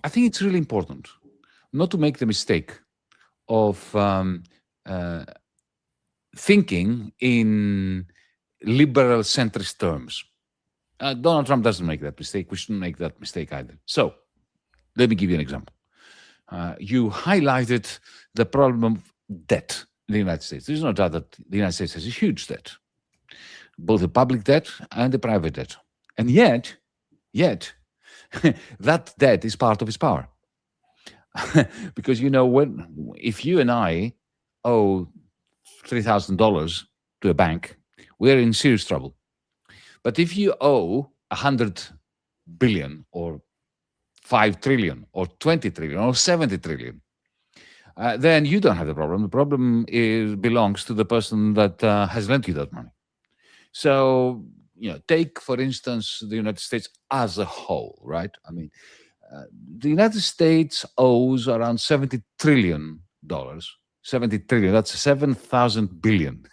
I think it's really important not to make the mistake of uh, thinking in liberal centrist terms. Donald Trump doesn't make that mistake. We shouldn't make that mistake either. So let me give you an example. You highlighted the problem of debt in the United States. There's no doubt that the United States has a huge debt, both the public debt and the private debt. And yet, that debt is part of its power. Because if you and I owe $3,000 to a bank, we're in serious trouble. But if you owe 100 billion or 5 trillion or 20 trillion or 70 trillion, then you don't have the problem. The problem belongs to the person that has lent you that money. So, take, for instance, the United States as a whole, right? I mean, the United States owes around $70 trillion. 70 trillion, that's 7,000 billion.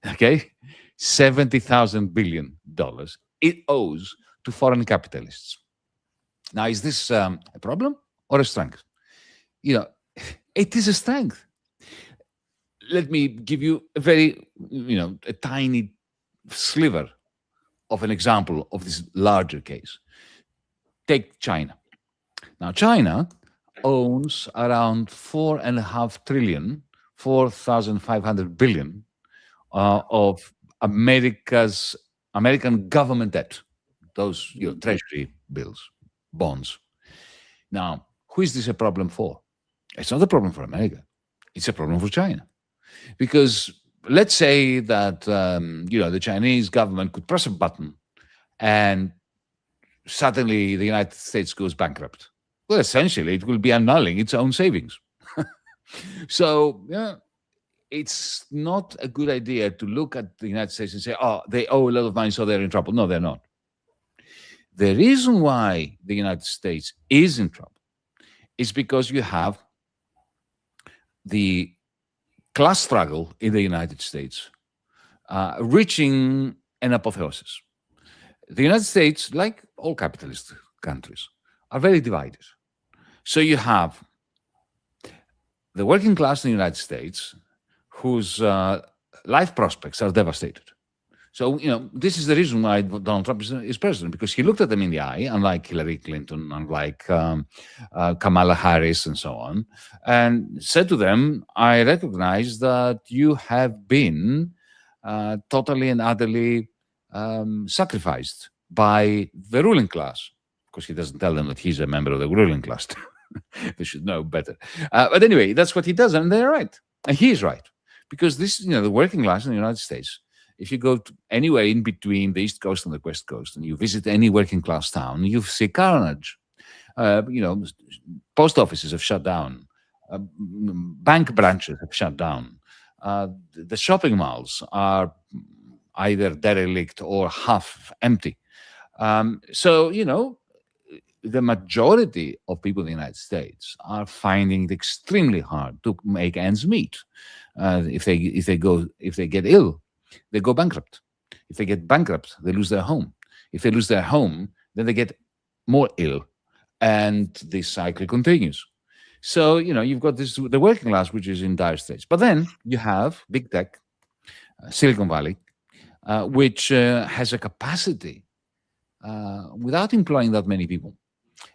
Okay? $70,000 billion it owes to foreign capitalists. Now, is this a problem or a strength? It is a strength. Let me give you a tiny sliver of an example of this larger case. Take China. Now, China owns around 4.5 trillion, 4,500 billion of American government debt, those treasury bills, bonds. Now, who is this a problem for? It's not a problem for America. It's a problem for China. Because let's say that the Chinese government could press a button and suddenly the United States goes bankrupt. Well, essentially, it will be annulling its own savings. So, it's not a good idea to look at the United States and say, oh, they owe a lot of money, so they're in trouble. No, they're not. The reason why the United States is in trouble is because you have the class struggle in the United States reaching an apotheosis. The United States, like all capitalist countries, are very divided. So you have the working class in the United States whose life prospects are devastated. So, this is the reason why Donald Trump is president, because he looked at them in the eye, unlike Hillary Clinton, unlike Kamala Harris and so on, and said to them, I recognize that you have been totally and utterly sacrificed by the ruling class. Of course, he doesn't tell them that he's a member of the ruling class. They should know better. But anyway, that's what he does, and they're right. And he is right. Because this, the working class in the United States, if you go to anywhere in between the East Coast and the West Coast, and you visit any working class town, you see carnage. Post offices have shut down. Bank branches have shut down. The shopping malls are either derelict or half empty. So, the majority of people in the United States are finding it extremely hard to make ends meet. If they get ill, they go bankrupt. If they get bankrupt, they lose their home. If they lose their home, then they get more ill, and this cycle continues. So, you've got the working class, which is in dire straits. But then you have big tech, Silicon Valley, which has a capacity, without employing that many people,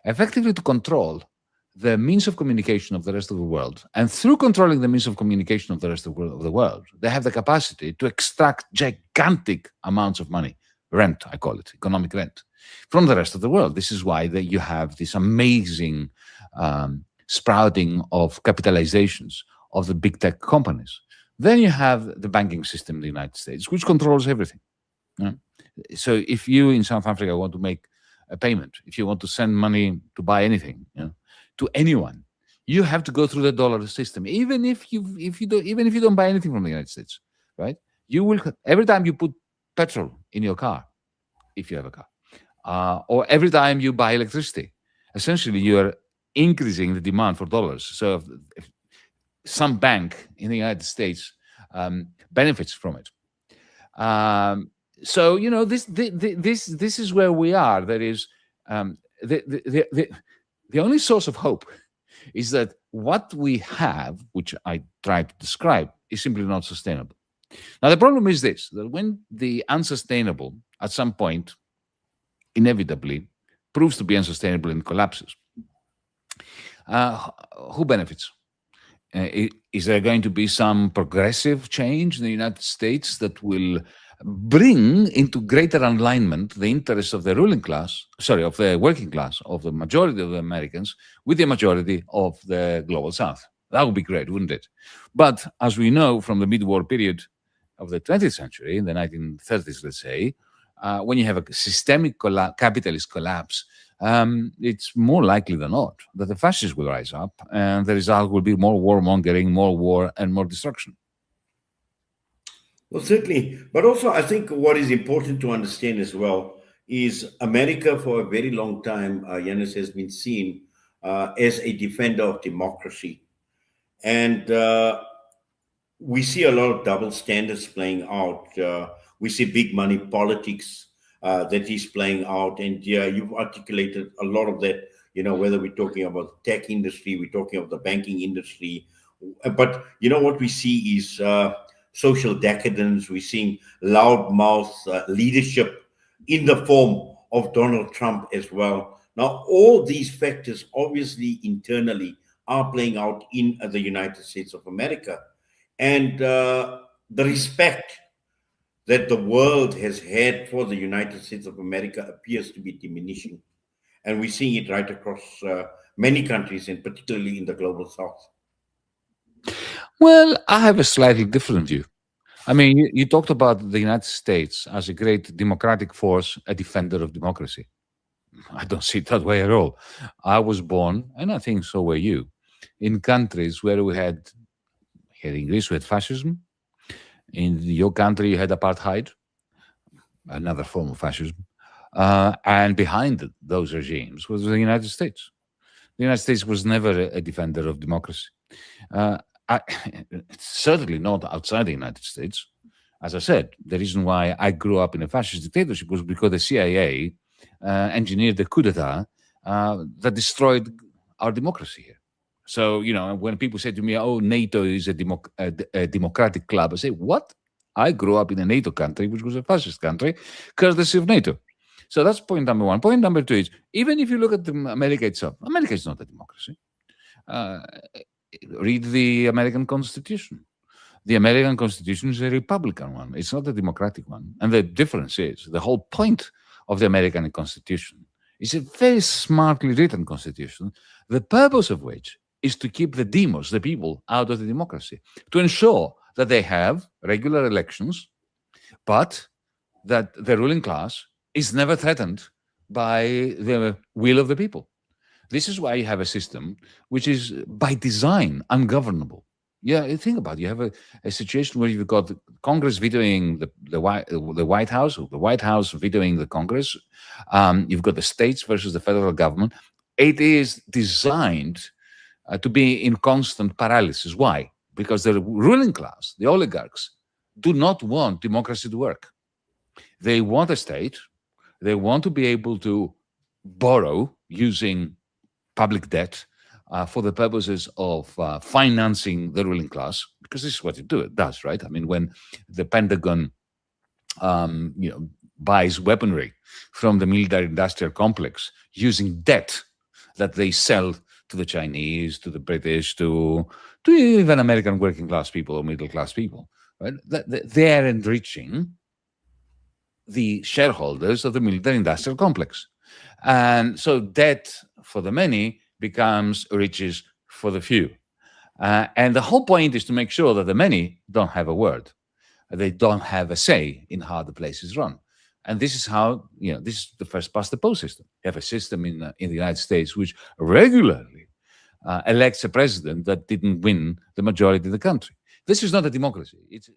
effectively to control the means of communication of the rest of the world. And through controlling the means of communication of the rest of the world, they have the capacity to extract gigantic amounts of money, rent, I call it, economic rent, from the rest of the world. This is why you have this amazing sprouting of capitalizations of the big tech companies. Then you have the banking system in the United States, which controls everything. So if you in South Africa want to make a payment, if you want to send money to buy anything, to anyone, you have to go through the dollar system. Even if you don't buy anything from the United States, right? You will, every time you put petrol in your car, if you have a car, or every time you buy electricity, essentially you are increasing the demand for dollars. So if some bank in the United States benefits from it. So this is where we are. There is The only source of hope is that what we have, which I tried to describe, is simply not sustainable. Now, the problem is this, that when the unsustainable at some point inevitably proves to be unsustainable and collapses, uh, who benefits? Is there going to be some progressive change in the United States that will bring into greater alignment the interests of the ruling class, sorry, of the working class, of the majority of the Americans, with the majority of the global South? That would be great, wouldn't it? But as we know from the mid-war period of the 20th century, in the 1930s, let's say, when you have a systemic capitalist collapse, it's more likely than not that the fascists will rise up, and the result will be more warmongering, more war, and more destruction. Well, certainly. But also, I think what is important to understand as well is America, for a very long time, Yanis, has been seen as a defender of democracy. And we see a lot of double standards playing out. We see big money politics that is playing out, and yeah, you've articulated a lot of that. Whether we're talking about the tech industry, we're talking about the banking industry, but what we see is social decadence. We're seeing loudmouth leadership in the form of Donald Trump as well. Now, all these factors, obviously, internally, are playing out in the United States of America, and the respect that the world has had for the United States of America appears to be diminishing. And we're seeing it right across many countries, and particularly in the global south. Well, I have a slightly different view. I mean, you talked about the United States as a great democratic force, a defender of democracy. I don't see it that way at all. I was born, and I think so were you, in countries where we had, here in Greece, we had fascism. In your country, you had apartheid, another form of fascism. And behind those regimes was the United States. The United States was never a defender of democracy. Uh, I, certainly not outside the United States. As I said, the reason why I grew up in a fascist dictatorship was because the CIA engineered the coup d'etat that destroyed our democracy here. So, when people say to me, oh, NATO is a democratic club, I say, what? I grew up in a NATO country, which was a fascist country, courtesy of NATO. So that's point number one. Point number two is, even if you look at America itself, America is not a democracy. Uh, Read the American Constitution. The American Constitution is a Republican one. It's not a democratic one. And the difference is the whole point of the American Constitution is a very smartly written constitution, the purpose of which is to keep the demos, the people, out of the democracy, to ensure that they have regular elections, but that the ruling class is never threatened by the will of the people. This is why you have a system which is by design ungovernable. Yeah, think about it. You have a situation where you've got Congress vetoing the White House, or the White House vetoing the Congress. You've got the states versus the federal government. It is designed to be in constant paralysis. Why? Because the ruling class, the oligarchs, do not want democracy to work. They want a state. They want to be able to borrow using public debt for the purposes of financing the ruling class, because this is what it does, right? I mean, when the Pentagon, buys weaponry from the military-industrial complex using debt that they sell to the Chinese, to the British, to even American working-class people or middle-class people, right? They are enriching the shareholders of the military-industrial complex. And so debt for the many becomes riches for the few. And the whole point is to make sure that the many don't have a word. They don't have a say in how the place is run. And this is how, this is the first past the post system. You have a system in the United States which regularly elects a president that didn't win the majority of the country. This is not a democracy. It's